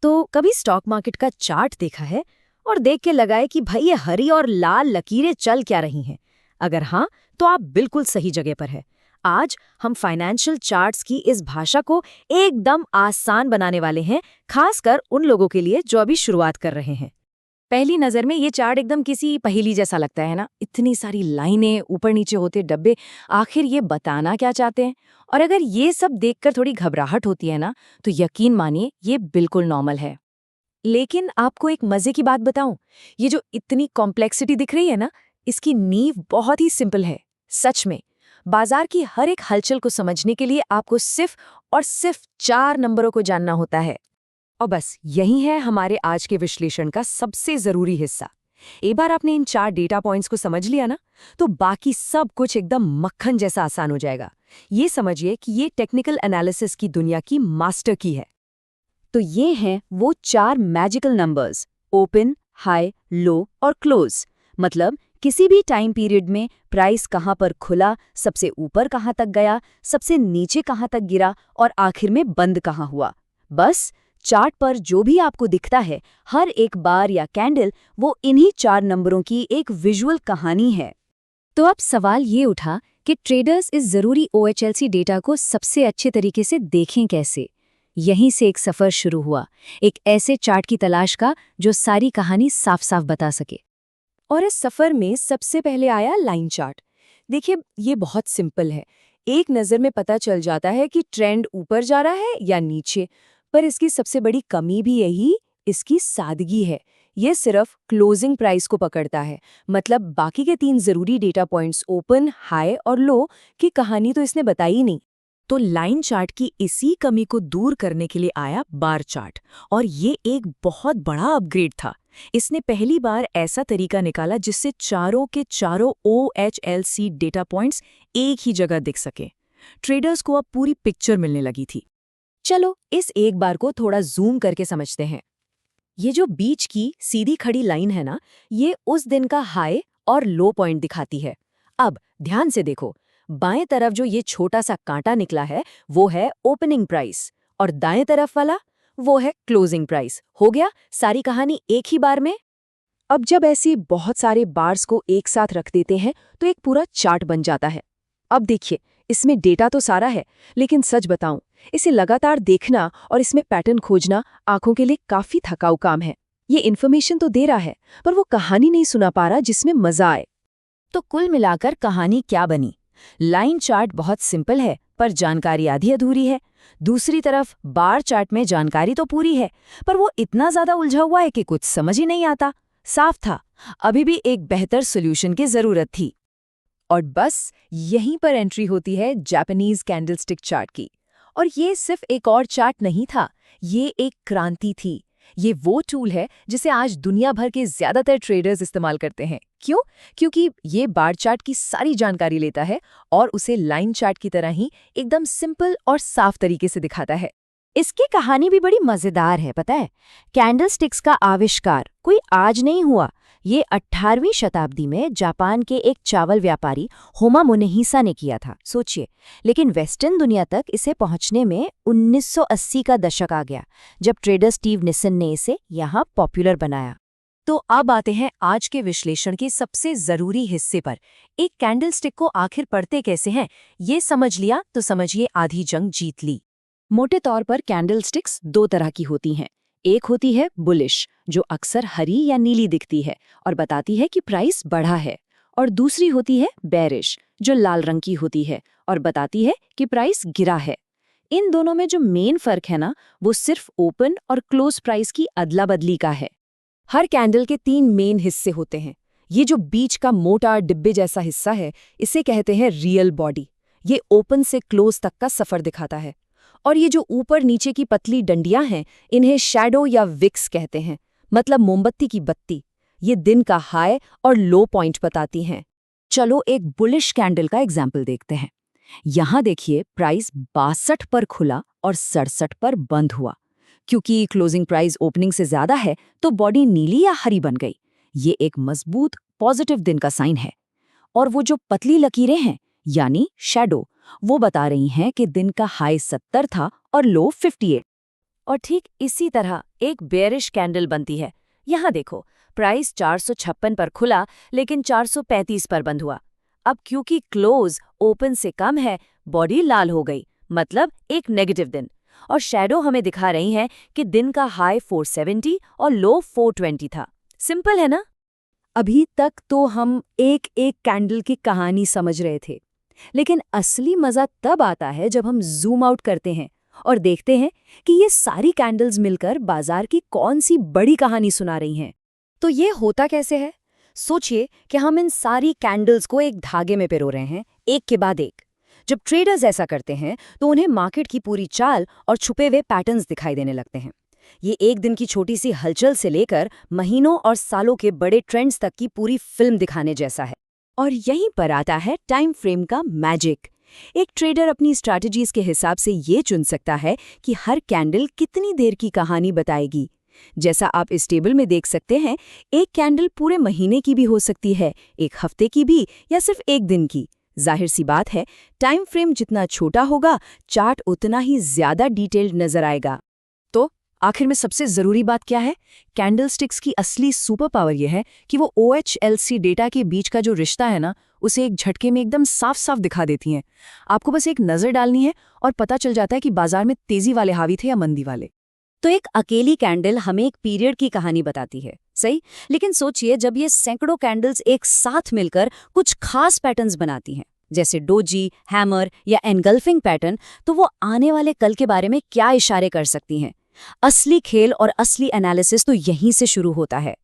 तो कभी stock market का चार्ट देखा है और देख के लगा है कि भाई ये हरी और लाल लकीरें चल क्या रही हैं? अगर हाँ, तो आप बिल्कुल सही जगह पर है। आज हम फाइनेंशियल चार्ट्स की इस भाषा को एकदम आसान बनाने वाले हैं, खासकर उन लोगों के लिए जो अभी शुरुआत कर रहे हैं। पहली नजर में ये चार्ट एकदम किसी पहेली जैसा लगता है ना, इतनी सारी लाइनें, ऊपर नीचे होते डब्बे, आखिर ये बताना क्या चाहते हैं? और अगर ये सब देखकर थोड़ी घबराहट होती है ना, तो यकीन मानिए ये बिल्कुल नॉर्मल है। लेकिन आपको एक मजे की बात बताऊं, ये जो इतनी कॉम्प्लेक्सिटी दिख रही है ना, इसकी नींव बहुत ही सिंपल है। सच में बाजार की हर एक हलचल को समझने के लिए आपको सिर्फ और सिर्फ 4 नंबरों को जानना होता है। और बस यही है हमारे आज के विश्लेषण का सबसे जरूरी हिस्सा। एक बार आपने इन 4 डेटा पॉइंट्स को समझ लिया ना, तो बाकी सब कुछ एकदम मक्खन जैसा आसान हो जाएगा। ये समझिए कि ये टेक्निकल एनालिसिस की दुनिया की मास्टर की है। तो ये हैं वो 4 मैजिकल नंबर्स: ओपन, हाई, लो और क्लोज। मतलब किसी भी टाइम पीरियड में प्राइस कहाँ पर खुला, सबसे ऊपर कहाँ तक गया, सबसे नीचे कहाँ तक गिरा और आखिर में बंद कहाँ हुआ। बस चार्ट पर जो भी आपको दिखता है, हर एक बार या कैंडल, वो इन्हीं 4 नंबरों की एक विजुअल कहानी है। तो अब सवाल ये उठा कि ट्रेडर्स इस ज़रूरी OHLC डेटा को सबसे अच्छे तरीके से देखें कैसे। यहीं से एक सफ़र शुरू हुआ, एक ऐसे चार्ट की तलाश का जो सारी कहानी साफ साफ बता सके। और इस सफ़र में सबसे पहले आया लाइन चार्ट। देखिए, ये बहुत सिंपल है। एक नज़र में पता चल जाता है कि ट्रेंड ऊपर जा रहा है या नीचे। पर इसकी सबसे बड़ी कमी भी यही, इसकी सादगी है। ये सिर्फ क्लोजिंग प्राइस को पकड़ता है। मतलब बाकी के 3 ज़रूरी डेटा पॉइंट्स, ओपन, हाई और लो, की कहानी तो इसने बताई ही नहीं। तो लाइन चार्ट की इसी कमी को दूर करने के लिए आया बार चार्ट, और ये एक बहुत बड़ा अपग्रेड था। इसने पहली बार ऐसा तरीका निकाला जिससे चारों के चारों OHLC डेटा पॉइंट्स एक ही जगह दिख सके। ट्रेडर्स को अब पूरी पिक्चर मिलने लगी थी। चलो इस एक बार को थोड़ा जूम करके समझते हैं। ये जो बीच की सीधी खड़ी लाइन है ना, ये उस दिन का हाई और लो पॉइंट दिखाती है। अब ध्यान से देखो, बाएं तरफ जो ये छोटा सा कांटा निकला है, वो है ओपनिंग प्राइस, और दाएं तरफ वाला वो है क्लोजिंग प्राइस। हो गया सारी कहानी एक ही बार में। अब जब ऐसी बहुत सारे बार्स को एक साथ रख देते हैं तो एक पूरा चार्ट बन जाता है। अब देखिए, इसमें डेटा तो सारा है, लेकिन सच बताऊं, इसे लगातार देखना और इसमें पैटर्न खोजना आंखों के लिए काफी थकाऊ काम है। ये इन्फॉर्मेशन तो दे रहा है, पर वो कहानी नहीं सुना पा रहा जिसमें मजा आए। तो कुल मिलाकर कहानी क्या बनी? लाइन चार्ट बहुत सिंपल है, पर जानकारी आधी अधूरी है। दूसरी तरफ बार चार्ट में जानकारी तो पूरी है, पर वो इतना ज्यादा उलझा हुआ है कि कुछ समझ ही नहीं आता। साफ था, अभी भी एक बेहतर सोल्यूशन की जरूरत थी। और बस यहीं पर एंट्री होती है जापानीज कैंडलस्टिक चार्ट की। और ये सिर्फ एक और चार्ट नहीं था, ये एक क्रांति थी। ये वो टूल है जिसे आज दुनिया भर के ज्यादातर ट्रेडर्स इस्तेमाल करते हैं। क्यों? क्योंकि ये बार चार्ट की सारी जानकारी लेता है और उसे लाइन चार्ट की तरह ही एकदम सिंपल और साफ तरीके से दिखाता है। इसकी कहानी भी बड़ी मजेदार है, पता है? कैंडलस्टिक्स का आविष्कार कोई आज नहीं हुआ। ये 18वीं शताब्दी में जापान के एक चावल व्यापारी होमा मोनेहिसा ने किया था। सोचिए, लेकिन वेस्टर्न दुनिया तक इसे पहुंचने में 1980 का दशक आ गया, जब ट्रेडर स्टीव निसन ने इसे यहाँ पॉपुलर बनाया। तो अब आते हैं आज के विश्लेषण के सबसे जरूरी हिस्से पर। एक कैंडलस्टिक को आखिर पढ़ते कैसे हैं, ये समझ लिया तो समझिए आधी जंग जीत ली। मोटे तौर पर कैंडलस्टिक्स 2 तरह की होती हैं। एक होती है बुलिश, जो अक्सर हरी या नीली दिखती है और बताती है कि प्राइस बढ़ा है, और दूसरी होती है बेरिश, जो लाल रंग की होती है और बताती है कि प्राइस गिरा है। इन दोनों में जो मेन फर्क है ना, वो सिर्फ ओपन और क्लोज प्राइस की अदला बदली का है। हर कैंडल के 3 मेन हिस्से होते हैं। ये जो बीच का मोटा डिब्बे जैसा हिस्सा है, इसे कहते हैं रियल बॉडी। ये ओपन से क्लोज तक का सफर दिखाता है। और ये जो ऊपर नीचे की पतली डंडियां हैं, इन्हें शैडो या विक्स कहते हैं, मतलब मोमबत्ती की बत्ती। ये दिन का हाई और लो पॉइंट बताती हैं। चलो एक बुलिश कैंडल का एग्जाम्पल देखते हैं। यहाँ देखिए, प्राइस 62 पर खुला और 67 पर बंद हुआ। क्योंकि क्लोजिंग प्राइस ओपनिंग से ज्यादा है, तो बॉडी नीली या हरी बन गई। ये एक मजबूत पॉजिटिव दिन का साइन है। और वो जो पतली लकीरें हैं, यानी शैडो, वो बता रही हैं कि दिन का हाई 70 था और लो 58। और ठीक इसी तरह एक बेयरिश कैंडल बनती है। यहाँ देखो, प्राइस 456 पर खुला लेकिन 435 पर बंद हुआ। अब क्योंकि क्लोज ओपन से कम है, बॉडी लाल हो गई, मतलब एक नेगेटिव दिन। और शैडो हमें दिखा रही हैं कि दिन का हाई 470 और लो 420 था। सिंपल है ना? अभी तक तो हम एक एक कैंडल की कहानी समझ रहे थे, लेकिन असली मजा तब आता है जब हम जूम आउट करते हैं और देखते हैं कि ये सारी कैंडल्स मिलकर बाजार की कौन सी बड़ी कहानी सुना रही हैं। तो ये होता कैसे है? सोचिए कि हम इन सारी कैंडल्स को एक धागे में पिरो रहे हैं, एक के बाद एक। जब ट्रेडर्स ऐसा करते हैं तो उन्हें मार्केट की पूरी चाल और छुपे हुए पैटर्न्स दिखाई देने लगते हैं। ये एक दिन की छोटी सी हलचल से लेकर महीनों और सालों के बड़े ट्रेंड्स तक की पूरी फिल्म दिखाने जैसा है। और यहीं पर आता है टाइम फ्रेम का मैजिक। एक ट्रेडर अपनी स्ट्रैटेजीज के हिसाब से ये चुन सकता है कि हर कैंडल कितनी देर की कहानी बताएगी। जैसा आप इस टेबल में देख सकते हैं, एक कैंडल पूरे महीने की भी हो सकती है, एक हफ्ते की भी, या सिर्फ एक दिन की। जाहिर सी बात है, टाइम फ्रेम जितना छोटा होगा, चार्ट उतना ही ज्यादा डिटेल्ड नजर आएगा। तो आखिर में सबसे जरूरी बात क्या है? कैंडलस्टिक्स की असली सुपर पावर यह है कि वो OHLC डेटा के बीच का जो रिश्ता है ना, उसे एक झटके में एकदम साफ साफ दिखा देती हैं। आपको बस एक नजर डालनी है और पता चल जाता है कि बाजार में तेजी वाले हावी थे या मंदी वाले। तो एक अकेली कैंडल हमें एक पीरियड की कहानी बताती है, सही। लेकिन सोचिए, जब ये सैकड़ों कैंडल्स एक साथ मिलकर कुछ खास पैटर्न्स बनाती हैं, जैसे डोजी, हैमर या एनगल्फिंग पैटर्न, तो वो आने वाले कल के बारे में क्या इशारे कर सकती हैं? असली खेल और असली एनालिसिस तो यहीं से शुरू होता है।